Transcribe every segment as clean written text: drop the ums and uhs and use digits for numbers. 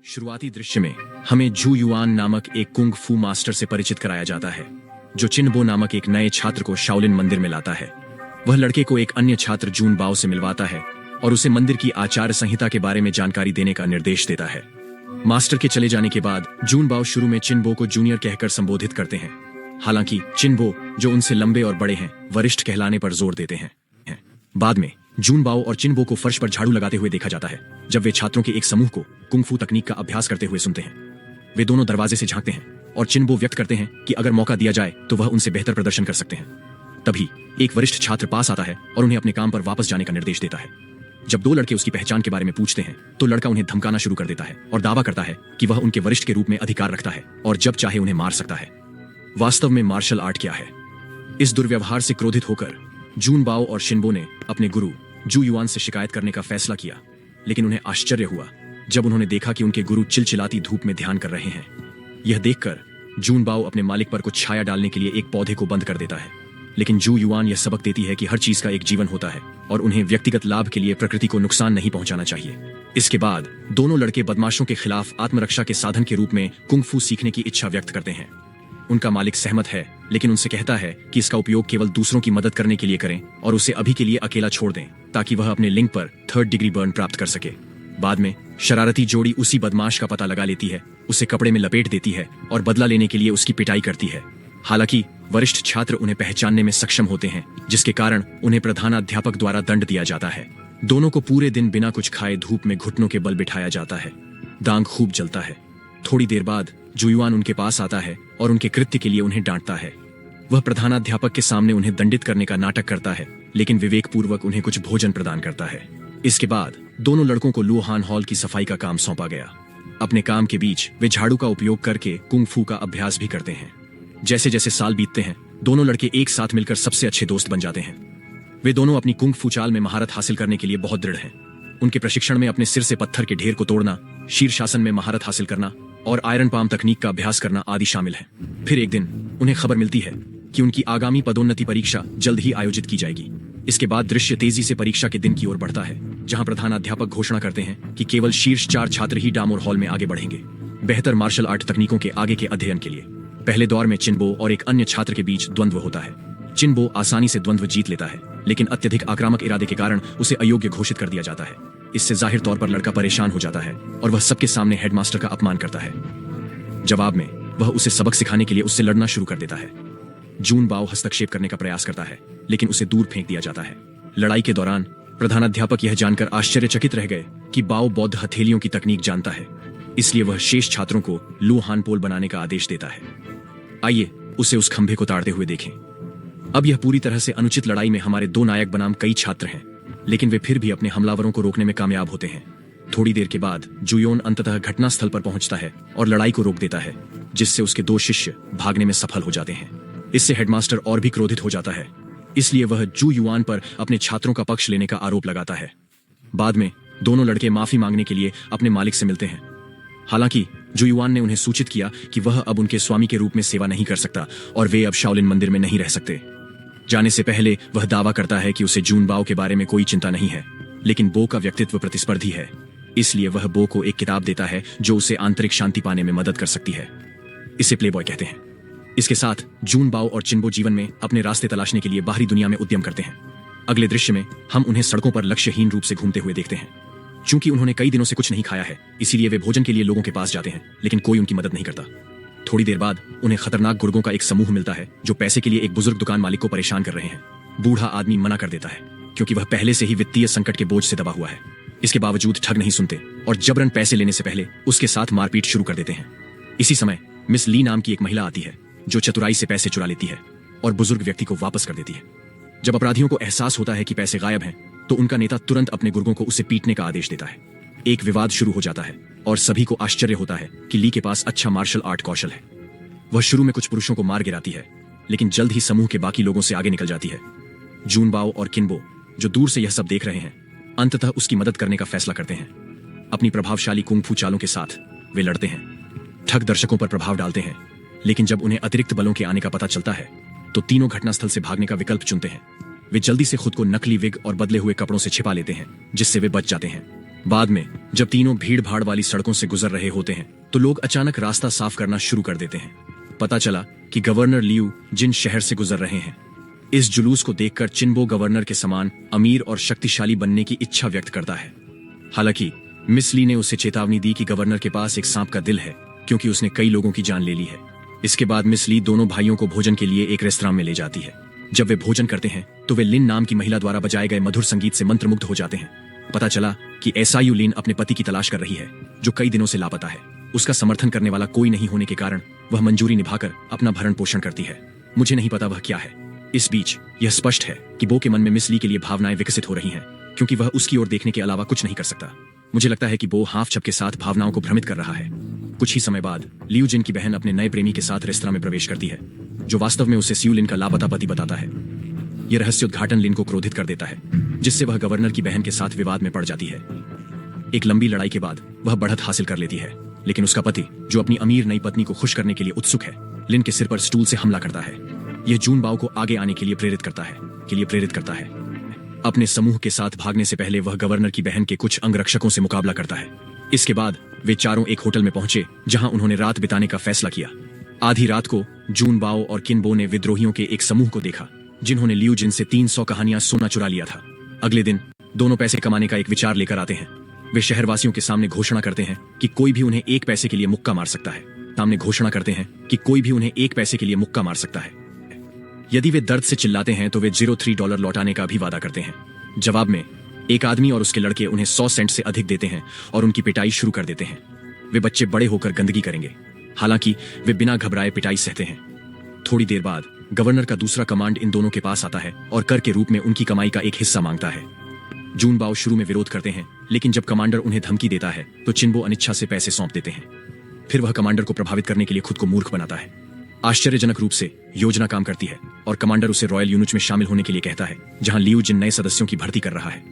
शुरुआती दृश्य में हमें जू युआन नामक एक कुंग फू मास्टर से परिचित कराया जाता है, जो चिनबो नामक एक नए छात्र को शाओलिन मंदिर में लाता है। वह लड़के को एक अन्य छात्र जून बाओ से मिलवाता है और उसे मंदिर की आचार संहिता के बारे में जानकारी देने का निर्देश देता है। मास्टर के चले जाने के बाद जून बाओ शुरू में चिनबो को जूनियर कहकर संबोधित करते हैं। हालांकि चिनबो, जो उनसे लंबे और बड़े हैं, वरिष्ठ कहलाने पर जोर देते हैं। बाद में जून बाओ और चिनबो को फर्श पर झाड़ू लगाते हुए देखा जाता है, जब वे छात्रों के एक समूह को कुंग फू तकनीक का अभ्यास करते हुए सुनते हैं। वे दोनों दरवाजे से झांकते हैं और चिनबो व्यक्त करते हैं कि अगर मौका दिया जाए तो वह उनसे बेहतर प्रदर्शन कर सकते हैं। तभी एक वरिष्ठ छात्र पास आता है और उन्हें अपने काम पर वापस जाने का निर्देश देता है। जब दो लड़के उसकी पहचान के बारे में पूछते हैं तो लड़का उन्हें धमकाना शुरू कर देता है और दावा करता है कि वह उनके वरिष्ठ के रूप में अधिकार रखता है और जब चाहे उन्हें मार सकता है। वास्तव में मार्शल आर्ट क्या है? इस दुर्व्यवहार से क्रोधित होकर जून बाओ और शिनबो ने अपने गुरु जू युआन से शिकायत करने का फैसला किया, लेकिन उन्हें आश्चर्य हुआ जब उन्होंने देखा कि उनके गुरु चिलचिलाती धूप में ध्यान कर रहे हैं। यह देखकर जून बाओ अपने मालिक पर कुछ छाया डालने के लिए एक पौधे को बंद कर देता है, लेकिन जू युआन यह सबक देती है कि हर चीज का एक जीवन होता है और उन्हें व्यक्तिगत लाभ के लिए प्रकृति को नुकसान नहीं पहुंचाना चाहिए। इसके बाद दोनों लड़के बदमाशों के खिलाफ आत्मरक्षा के साधन के रूप में कुंग फू सीखने की इच्छा व्यक्त करते हैं। उनका मालिक सहमत है, लेकिन उनसे कहता है कि इसका उपयोग केवल दूसरों की मदद करने के लिए करें और उसे अभी के लिए अकेला छोड़ दें, ताकि वह अपने लिंक पर 3rd डिग्री बर्न प्राप्त कर सके। बाद में शरारती जोड़ी उसी बदमाश का पता लगा लेती है, उसे कपड़े में लपेट देती है और बदला लेने के लिए उसकी पिटाई करती है। हालांकि वरिष्ठ छात्र उन्हें पहचानने में सक्षम होते हैं, जिसके कारण उन्हें प्रधानाध्यापक द्वारा दंड दिया जाता है। दोनों को पूरे दिन बिना कुछ खाए धूप में घुटनों के बल बिठाया जाता है। दांग खूब जलता है। थोड़ी देर बाद जू युआन उनके पास आता है और उनके कृत्य के लिए उन्हें डांटता है। वह प्रधानाध्यापक के सामने उन्हें दंडित करने का नाटक करता है, लेकिन विवेकपूर्वक उन्हें कुछ भोजन प्रदान करता है। इसके बाद दोनों लड़कों को लुहान हॉल की सफाई का काम सौंपा गया। अपने काम के बीच वे झाड़ू का उपयोग करके कुंग फू का अभ्यास भी करते हैं। जैसे जैसे साल बीतते हैं, दोनों लड़के एक साथ मिलकर सबसे अच्छे दोस्त बन जाते हैं। वे दोनों अपनी कुंग फू चाल में महारत हासिल करने के लिए बहुत दृढ़ हैं। उनके प्रशिक्षण में अपने सिर से पत्थर के ढेर को तोड़ना, शीर्षासन में महारत हासिल करना और आयरन पाम तकनीक का अभ्यास करना आदि शामिल है। फिर एक दिन उन्हें खबर मिलती है कि उनकी आगामी पदोन्नति परीक्षा जल्द ही आयोजित की जाएगी। इसके बाद दृश्य तेजी से परीक्षा के दिन की ओर बढ़ता है, जहां प्रधानाध्यापक घोषणा करते हैं कि केवल शीर्ष 4 छात्र ही डामोर हॉल में आगे बढ़ेंगे, बेहतर मार्शल आर्ट तकनीकों के आगे के अध्ययन के लिए। पहले दौर में चिनबो और एक अन्य छात्र के बीच द्वंद्व होता है। चिनबो आसानी से द्वंद्व जीत लेता है, लेकिन अत्यधिक आक्रामक इरादे के कारण उसे अयोग्य घोषित कर दिया जाता है। इससे जाहिर तौर पर लड़का परेशान हो जाता है और वह सबके सामने हेडमास्टर का अपमान करता है। जवाब में वह उसे सबक सिखाने के लिए उससे लड़ना शुरू कर देता है। जून बाओ हस्तक्षेप करने का प्रयास करता है, लेकिन उसे दूर फेंक दिया जाता है। लड़ाई के दौरान प्रधानाध्यापक यह जानकर आश्चर्यचकित रह गए कि बाओ बौद्ध हथेलियों की तकनीक जानता है, इसलिए वह शेष छात्रों को लू हान पोल बनाने का आदेश देता है। आइए उसे उस खंभे को ताड़ते हुए देखें। अब यह पूरी तरह से अनुचित लड़ाई में हमारे 2 नायक बनाम कई छात्र हैं, लेकिन वे फिर भी अपने हमलावरों को रोकने में कामयाब होते हैं। थोड़ी देर के बाद जुयोन अंततः घटनास्थल पर पहुंचता है और लड़ाई को रोक देता है, जिससे उसके 2 शिष्य भागने में सफल हो जाते हैं। इससे हेडमास्टर और भी क्रोधित हो जाता है, इसलिए वह जू युआन पर अपने छात्रों का पक्ष लेने का आरोप लगाता है। बाद में दोनों लड़के माफी मांगने के लिए अपने मालिक से मिलते हैं। हालांकि जू युआन ने उन्हें सूचित किया कि वह अब उनके स्वामी के रूप में सेवा नहीं कर सकता और वे अब शाओलिन मंदिर में नहीं रह सकते। जाने से पहले वह दावा करता है कि उसे जून बाओ के बारे में कोई चिंता नहीं है, लेकिन बो का व्यक्तित्व प्रतिस्पर्धी है, इसलिए वह बो को एक किताब देता है जो उसे आंतरिक शांति पाने में मदद कर सकती है। इसे प्लेबॉय कहते हैं। इसके साथ जून बाओ और चिनबो जीवन में अपने रास्ते तलाशने के लिए बाहरी दुनिया में उद्यम करते हैं। अगले दृश्य में हम उन्हें सड़कों पर लक्ष्यहीन रूप से घूमते हुए देखते हैं। चूंकि उन्होंने कई दिनों से कुछ नहीं खाया है, इसीलिए वे भोजन के लिए लोगों के पास जाते हैं, लेकिन कोई उनकी मदद नहीं करता। थोड़ी देर बाद उन्हें खतरनाक गुर्गों का एक समूह मिलता है जो पैसे के लिए एक बुजुर्ग दुकान मालिक को परेशान कर रहे हैं। बूढ़ा आदमी मना कर देता है, क्योंकि वह पहले से ही वित्तीय संकट के बोझ से दबा हुआ है। इसके बावजूद ठग नहीं सुनते और जबरन पैसे लेने से पहले उसके साथ मारपीट शुरू कर देते हैं। इसी समय मिस ली नाम की एक महिला आती है, जो चतुराई से पैसे चुरा लेती है और बुजुर्ग व्यक्ति को वापस कर देती है। जब अपराधियों को एहसास होता है कि पैसे गायब हैं, तो उनका नेता तुरंत अपने गुर्गों को उसे पीटने का आदेश देता है। एक विवाद शुरू हो जाता है और सभी को आश्चर्य होता है कि ली के पास अच्छा मार्शल आर्ट कौशल है। वह शुरू में कुछ पुरुषों को मार गिराती है, लेकिन जल्द ही समूह के बाकी लोगों से आगे निकल जाती है। जून बाओ और किनबो, जो दूर से यह सब देख रहे हैं, अंततः उसकी मदद करने का फैसला करते हैं। अपनी प्रभावशाली कुंग फू चालों के साथ वे लड़ते हैं, ठग दर्शकों पर प्रभाव डालते हैं, लेकिन जब उन्हें अतिरिक्त बलों के आने का पता चलता है तो तीनों घटनास्थल से भागने का विकल्प चुनते हैं। वे जल्दी से खुद को नकली विग और बदले हुए कपड़ों से छिपा लेते हैं, जिससे वे बच जाते हैं। बाद में जब तीनों भीड़ भाड़ वाली सड़कों से गुजर रहे होते हैं तो लोग अचानक रास्ता साफ करना शुरू कर देते हैं। पता चला कि गवर्नर लियू जिन शहर से गुजर रहे हैं। इस जुलूस को देखकर चिनबो गवर्नर के समान अमीर और शक्तिशाली बनने की इच्छा व्यक्त करता है। हालांकि मिस ली ने उसे चेतावनी दी कि गवर्नर के पास एक सांप का दिल है, क्योंकि उसने कई लोगों की जान ले ली है। इसके बाद मिस ली दोनों भाइयों को भोजन के लिए एक रेस्तरां में ले जाती है। जब वे भोजन करते हैं तो वे लिन नाम की महिला द्वारा बजाए गए मधुर संगीत से मंत्रमुग्ध हो जाते हैं। पता चला कि एसायू लिन अपने पति की तलाश कर रही है, जो कई दिनों से लापता है। उसका समर्थन करने वाला कोई नहीं होने के कारण वह मंजूरी निभाकर अपना भरण पोषण करती है। मुझे नहीं पता वह क्या है। इस बीच यह स्पष्ट है कि बो के मन में मिस ली के लिए भावनाएं विकसित हो रही हैं, क्योंकि वह उसकी ओर देखने के अलावा कुछ नहीं कर सकता। मुझे लगता है कि बो हाफ छप के साथ भावनाओं को भ्रमित कर रहा है। कुछ ही समय बाद लियू जिन की बहन अपने नए प्रेमी के साथ रेस्तरां में प्रवेश करती है, जो वास्तव में उसे सियू लिन का लापता पति बताता है। यह रहस्य उद्घाटन लिन को क्रोधित कर देता है, जिससे वह गवर्नर की बहन के साथ विवाद में पड़ जाती है। एक लंबी लड़ाई के बाद वह बढ़त हासिल कर लेती है, लेकिन उसका पति, जो अपनी अमीर नई पत्नी को खुश करने के लिए उत्सुक है, लिन के सिर पर स्टूल से हमला करता है। यह जून बाओ को आगे आने के लिए प्रेरित करता है। अपने समूह के साथ भागने से पहले वह गवर्नर की बहन के कुछ अंगरक्षकों से मुकाबला करता है। इसके बाद वे चारों एक होटल में पहुंचे, जहां उन्होंने रात बिताने का फैसला किया। आधी रात को जून बाओ और किनबो ने विद्रोहियों के एक समूह को देखा, जिन्होंने लियू जिन से 300 कहानियां सोना चुरा लिया था। अगले दिन दोनों पैसे कमाने का एक विचार लेकर आते हैं। वे शहरवासियों के सामने घोषणा करते हैं कि कोई भी उन्हें 1 पैसे के लिए मुक्का मार सकता है। यदि वे दर्द से चिल्लाते हैं तो वे $03 लौटाने का भी वादा करते हैं। जवाब में एक आदमी और उसके लड़के उन्हें 100 सेंट से अधिक देते हैं और उनकी पिटाई शुरू कर देते हैं। वे बच्चे बड़े होकर गंदगी करेंगे, हालांकि वे बिना घबराए पिटाई सहते हैं। थोड़ी देर बाद गवर्नर का दूसरा कमांड इन दोनों के पास आता है और कर के रूप में उनकी कमाई का एक हिस्सा मांगता है। जून बाओ शुरू में विरोध करते हैं, लेकिन जब कमांडर उन्हें धमकी देता है तो चिनबो अनिच्छा से पैसे सौंप देते हैं। फिर वह कमांडर को प्रभावित करने के लिए खुद को मूर्ख बनाता है। आश्चर्यजनक रूप से योजना काम करती है और कमांडर उसे रॉयल यूनिट में शामिल होने के लिए कहता है, जहां लियू जिन नए सदस्यों की भर्ती कर रहा है।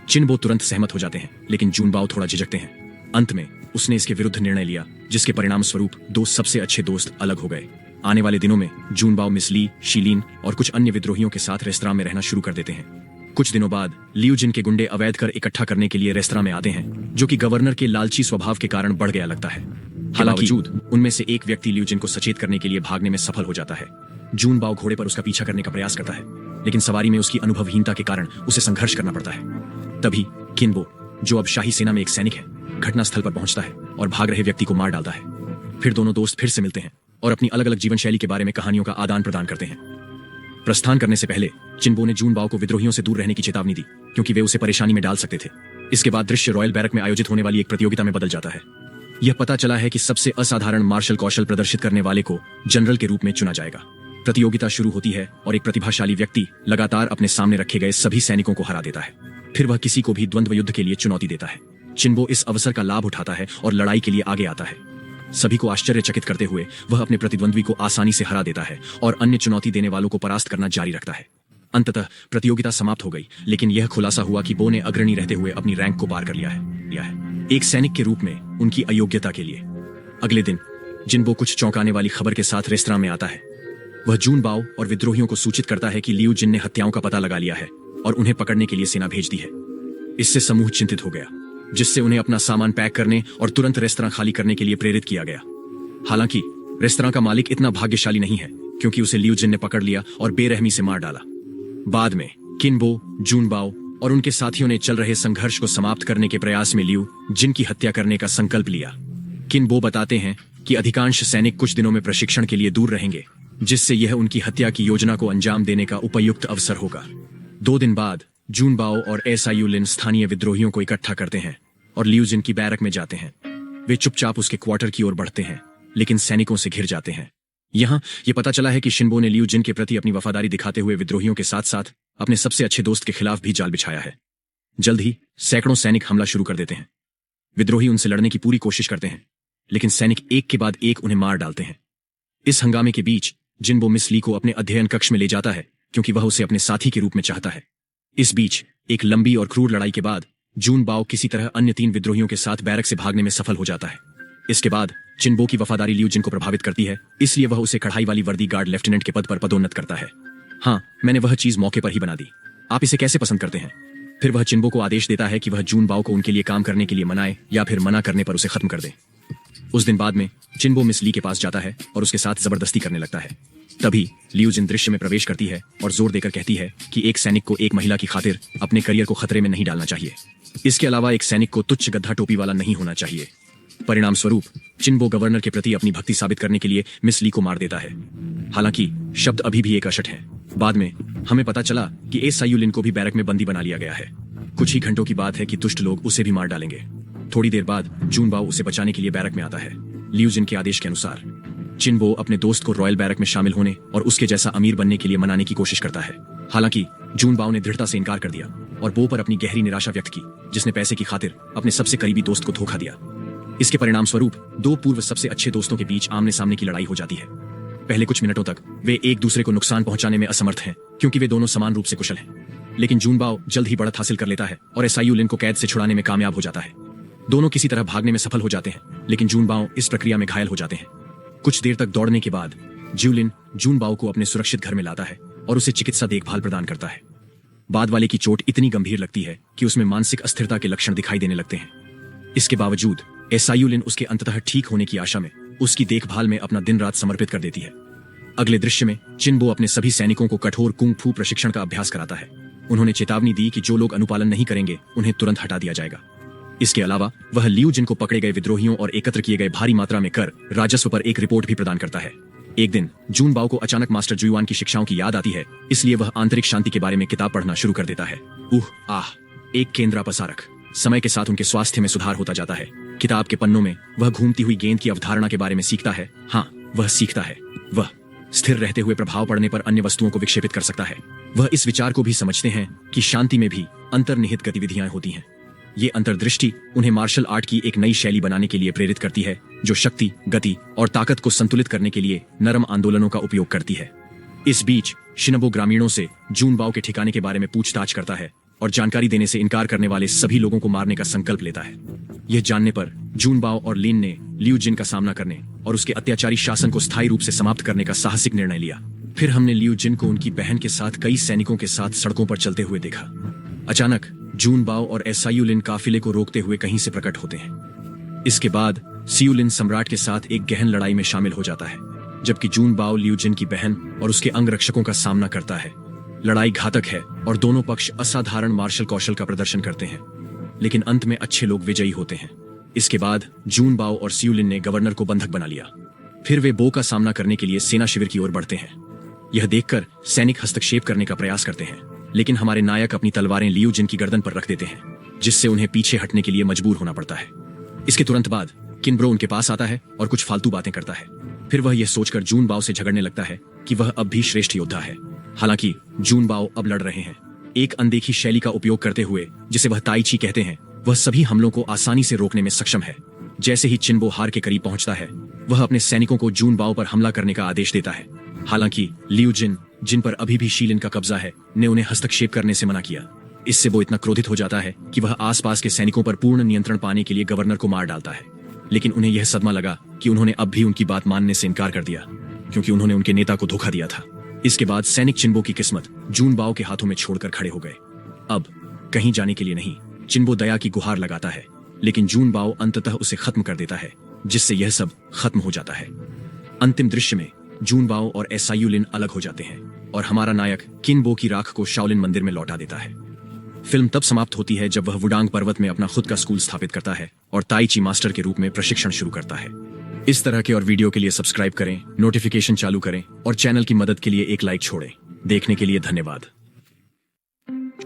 चिनबो तुरंत सहमत हो जाते हैं, लेकिन जून बाओ थोड़ा झिझकते हैं। अंत में उसने इसके विरुद्ध निर्णय लिया, जिसके परिणाम स्वरूप 2 सबसे अच्छे दोस्त अलग हो गए। आने वाले दिनों में जून बाओ मिस ली, शीलीन और कुछ अन्य विद्रोहियों के साथ रेस्तरां में रहना शुरू कर देते हैं। कुछ दिनों बाद लियू जिन के गुंडे अवैध कर इकट्ठा करने के लिए रेस्तरां में आते हैं, जो कि गवर्नर के लालची स्वभाव के कारण बढ़ गया लगता है। हालांकि उनमें से एक व्यक्ति लियू जिन को सचेत करने के लिए भागने में सफल हो जाता है। जून बाओ घोड़े पर उसका पीछा करने का प्रयास करता है, लेकिन सवारी में उसकी अनुभवहीनता के कारण उसे संघर्ष करना पड़ता है। तभी किनबो, जो अब शाही सेना में एक सैनिक है, घटनास्थल पर पहुंचता है और भाग रहे व्यक्ति को मार डालता है। फिर दोनों दोस्त फिर से मिलते हैं और अपनी अलग अलग जीवन शैली के बारे में कहानियों का आदान प्रदान करते हैं। प्रस्थान करने से पहले चिनबो ने जून बाओ को विद्रोहियों से दूर रहने की चेतावनी दी, क्योंकि वे उसे परेशानी में डाल सकते थे। इसके बाद दृश्य रॉयल बैरक में आयोजित होने वाली एक प्रतियोगिता में बदल जाता है। यह पता चला है कि सबसे असाधारण मार्शल कौशल प्रदर्शित करने वाले को जनरल के रूप में चुना जाएगा। प्रतियोगिता शुरू होती है और एक प्रतिभाशाली व्यक्ति लगातार अपने सामने रखे गए सभी सैनिकों को हरा देता है। फिर वह किसी को भी द्वंद्व युद्ध के लिए चुनौती देता है। चिनबो इस अवसर का लाभ उठाता है और लड़ाई के लिए आगे आता है। सभी को आश्चर्यचकित करते हुए वह अपने प्रतिद्वंद्वी को आसानी से हरा देता है और अन्य चुनौती देने वालों को परास्त करना जारी रखता है। अंततः प्रतियोगिता समाप्त हो गई, लेकिन यह खुलासा हुआ कि बो ने अग्रणी रहते हुए अपनी रैंक को पार कर लिया है एक सैनिक के रूप में उनकी अयोग्यता के लिए। अगले दिन जिनबो कुछ चौंकाने वाली खबर के साथ रेस्तरां में आता है। वह जून बाओ और विद्रोहियों को सूचित करता है कि लियू जिन ने हत्याओं का पता लगा लिया है और उन्हें पकड़ने के लिए सेना भेज दी है। इससे समूह चिंतित हो गया, जिससे उन्हें अपना सामान पैक करने और तुरंत रेस्तरां खाली करने के लिए प्रेरित किया गया। हालांकि रेस्तरां का मालिक इतना भाग्यशाली नहीं है, क्योंकि उसे लियू जिन ने पकड़ लिया और बेरहमी से मार डाला। बाद में किनबो, जून बाओ और उनके साथियों ने चल रहे संघर्ष को समाप्त करने के प्रयास में लियू जिन की हत्या करने का संकल्प लिया। किनबो बताते हैं कि अधिकांश सैनिक कुछ दिनों में प्रशिक्षण के लिए दूर रहेंगे, जिससे यह उनकी हत्या की योजना को अंजाम देने का उपयुक्त अवसर होगा। 2 दिन बाद जून बाओ और एसायू लिन स्थानीय विद्रोहियों को इकट्ठा करते हैं और लियू जिन की बैरक में जाते हैं। वे चुपचाप उसके क्वार्टर की ओर बढ़ते हैं, लेकिन सैनिकों से घिर जाते हैं। यहाँ ये पता चला है कि शिनबो ने लियू जिन के प्रति अपनी वफादारी दिखाते हुए विद्रोहियों के साथ साथ अपने सबसे अच्छे दोस्त के खिलाफ भी जाल बिछाया है। जल्द ही सैकड़ों सैनिक हमला शुरू कर देते हैं। विद्रोही उनसे लड़ने की पूरी कोशिश करते हैं, लेकिन सैनिक एक के बाद एक उन्हें मार डालते हैं। इस हंगामे के बीच जिनबो मिस ली को अपने अध्ययन कक्ष में ले जाता है, क्योंकि वह उसे अपने साथी के रूप में चाहता है। इस बीच एक लंबी और क्रूर लड़ाई के बाद जून बाओ किसी तरह अन्य 3 विद्रोहियों के साथ बैरक से भागने में सफल हो जाता है। इसके बाद चिनबो की वफादारी लियू जिन को प्रभावित करती है, इसलिए वह उसे कढ़ाई वाली वर्दी गार्ड लेफ्टिनेंट के पद पर पदोन्नत करता है। हाँ, मैंने वह चीज मौके पर ही बना दी। आप इसे कैसे पसंद करते हैं? फिर वह चिनबो को आदेश देता है कि वह जून बाओ को उनके लिए काम करने के लिए मनाए या फिर मना करने पर उसे खत्म कर दे। उस दिन बाद में चिनबो मिस ली के पास जाता है और उसके साथ जबरदस्ती करने लगता है। तभी लियू जिन दृश्य में प्रवेश करती है और जोर देकर कहती है कि एक सैनिक को एक महिला की खातिर अपने करियर को खतरे में नहीं डालना चाहिए। इसके अलावा एक सैनिक को तुच्छ गद्दा टोपी वाला नहीं होना चाहिए। परिणाम स्वरूप चिनबो गवर्नर के प्रति अपनी भक्ति साबित करने के लिए मिस ली को मार देता है। हालांकि शब्द अभी भी एक अशट है। बाद में हमें पता चला कि ए सायुलिन को भी बैरक में बंदी बना लिया गया है। कुछ ही घंटों की बात है कि दुष्ट लोग उसे भी मार डालेंगे। थोड़ी देर बाद जून बाओ उसे बचाने के लिए बैरक में आता है। लियू जिन के आदेश के अनुसार चिनबो अपने दोस्त को रॉयल बैरक में शामिल होने और उसके जैसा अमीर बनने के लिए मनाने की कोशिश करता है। हालांकि जून बाओ ने दृढ़ता से इनकार कर दिया और बो पर अपनी गहरी निराशा व्यक्त की, जिसने पैसे की खातिर अपने सबसे करीबी दोस्त को धोखा दिया। इसके परिणाम स्वरूप दो पूर्व सबसे अच्छे दोस्तों के बीच आमने सामने की लड़ाई हो जाती है। पहले कुछ मिनटों तक वे एक दूसरे को नुकसान पहुंचाने में असमर्थ हैं, क्योंकि वे दोनों समान रूप से कुशल हैं। लेकिन जून बाओ जल्द ही बढ़त हासिल कर लेता है और एसायुलिन को कैद से छुड़ाने में कामयाब हो जाता है। दोनों किसी तरह भागने में सफल हो जाते हैं, लेकिन जून बाओ इस प्रक्रिया में घायल हो जाते हैं। कुछ देर तक दौड़ने के बाद ज्यूलिन जून बाओ को अपने सुरक्षित घर में लाता है और उसे चिकित्सा देखभाल प्रदान करता है। बाद वाले की चोट इतनी गंभीर लगती है कि उसमें मानसिक अस्थिरता के लक्षण दिखाई देने लगते हैं। इसके बावजूद एसायुलिन उसके अंततः ठीक होने की आशा में उसकी देखभाल में अपना दिन रात समर्पित कर देती है। अगले दृश्य में चिनबो अपने सभी सैनिकों को कठोर कुंग फू प्रशिक्षण का अभ्यास कराता है। उन्होंने चेतावनी दी कि जो लोग अनुपालन नहीं करेंगे उन्हें तुरंत हटा दिया जाएगा। इसके अलावा वह लियू जिन को पकड़े गए विद्रोहियों और एकत्र किए गए भारी मात्रा में कर राजस्व पर एक रिपोर्ट भी प्रदान करता है। एक दिन जून बाओ को अचानक मास्टर जुयुआन की शिक्षाओं की याद आती है, इसलिए वह आंतरिक शांति के बारे में किताब पढ़ना शुरू कर देता है। एक केंद्रापसारक। समय के साथ उनके स्वास्थ्य में सुधार होता जाता है। किताब के पन्नों में वह घूमती हुई गेंद की अवधारणा के बारे में सीखता है। हाँ, वह सीखता है वह स्थिर रहते हुए प्रभाव पड़ने पर अन्य वस्तुओं को विक्षेपित कर सकता है। वह इस विचार को भी समझते हैं कि शांति में भी अंतर्निहित गतिविधियां होती हैं। ये अंतर्दृष्टि उन्हें मार्शल आर्ट की एक नई शैली बनाने के लिए प्रेरित करती है, जो शक्ति, गति और ताकत को संतुलित करने के लिए नरम आंदोलनों का उपयोग करती है। इस बीच शिनबो ग्रामीणों से जून बाओ के ठिकाने के बारे में पूछताछ करता है और जानकारी देने से इनकार करने वाले सभी लोगों को मारने का संकल्प लेता है। यह जानने पर जून बाओ और लिन ने लियू जिन का सामना करने और उसके अत्याचारी शासन को स्थायी रूप से समाप्त करने का साहसिक निर्णय लिया। फिर हमने लियू जिन को उनकी बहन के साथ कई सैनिकों के साथ सड़कों पर चलते हुए देखा। अचानक जून बाओ और एसायुलिन काफिले को रोकते हुए कहीं से प्रकट होते हैं। इसके बाद सियुलिन सम्राट के साथ एक गहन लड़ाई में शामिल हो जाता है, जबकि जून बाओ लियू जिन की बहन और उसके अंगरक्षकों का सामना करता है। लड़ाई घातक है और दोनों पक्ष असाधारण मार्शल कौशल का प्रदर्शन करते हैं, लेकिन अंत में अच्छे लोग विजयी होते हैं। इसके बाद जून बाओ और सियुलिन ने गवर्नर को बंधक बना लिया। फिर वे बो का सामना करने के लिए सेना शिविर की ओर बढ़ते हैं। यह देखकर सैनिक हस्तक्षेप करने का प्रयास करते हैं, लेकिन हमारे नायक अपनी तलवारें लियू जिन की गर्दन पर रख देते हैं, जिससे उन्हें पीछे हटने के लिए मजबूर होना पड़ता है। इसके तुरंत बाद किनब्रो उनके पास आता है और कुछ फालतू बातें करता है। फिर वह यह सोचकर जून बाओ से झगड़ने लगता है कि वह अब भी श्रेष्ठ योद्धा है। हालांकि जून बाओ अब लड़ रहे हैं एक अनदेखी शैली का उपयोग करते हुए, जिसे वह ताई ची कहते हैं। वह सभी हमलों को आसानी से रोकने में सक्षम है। जैसे ही चिनबो हार के करीब पहुंचता है, वह अपने सैनिकों को जून बाओ पर हमला करने का आदेश देता है। हालांकि लियू जिन, जिन पर अभी भी शीलिन का कब्जा है, ने उन्हें हस्तक्षेप करने से मना किया। इससे वो इतना क्रोधित हो जाता है कि वह आसपास के सैनिकों पर पूर्ण नियंत्रण पाने के लिए गवर्नर को मार डालता है। लेकिन उन्हें यह सदमा लगा कि उन्होंने अब भी उनकी बात मानने से इनकार कर दिया, क्योंकि उन्होंने उनके नेता को धोखा दिया था। इसके बाद सैनिक चिनबो की किस्मत जून बाओ के हाथों में छोड़कर खड़े हो गए। अब कहीं जाने के लिए नहीं, चिनबो दया की गुहार लगाता है, लेकिन जून बाओ अंततः उसे खत्म कर देता है, जिससे यह सब खत्म हो जाता है। अंतिम दृश्य में जून बाओ और एसायुलिन अलग हो जाते हैं और हमारा नायक किनबो की राख को शाओलिन मंदिर में लौटा देता है। फिल्म तब समाप्त होती है जब वह वुडांग पर्वत में अपना खुद का स्कूल स्थापित करता है और ताई ची मास्टर के रूप में प्रशिक्षण शुरू करता है। इस तरह के और वीडियो के लिए सब्सक्राइब करें, नोटिफिकेशन चालू करें और चैनल की मदद के लिए एक लाइक छोड़ें। देखने के लिए धन्यवाद।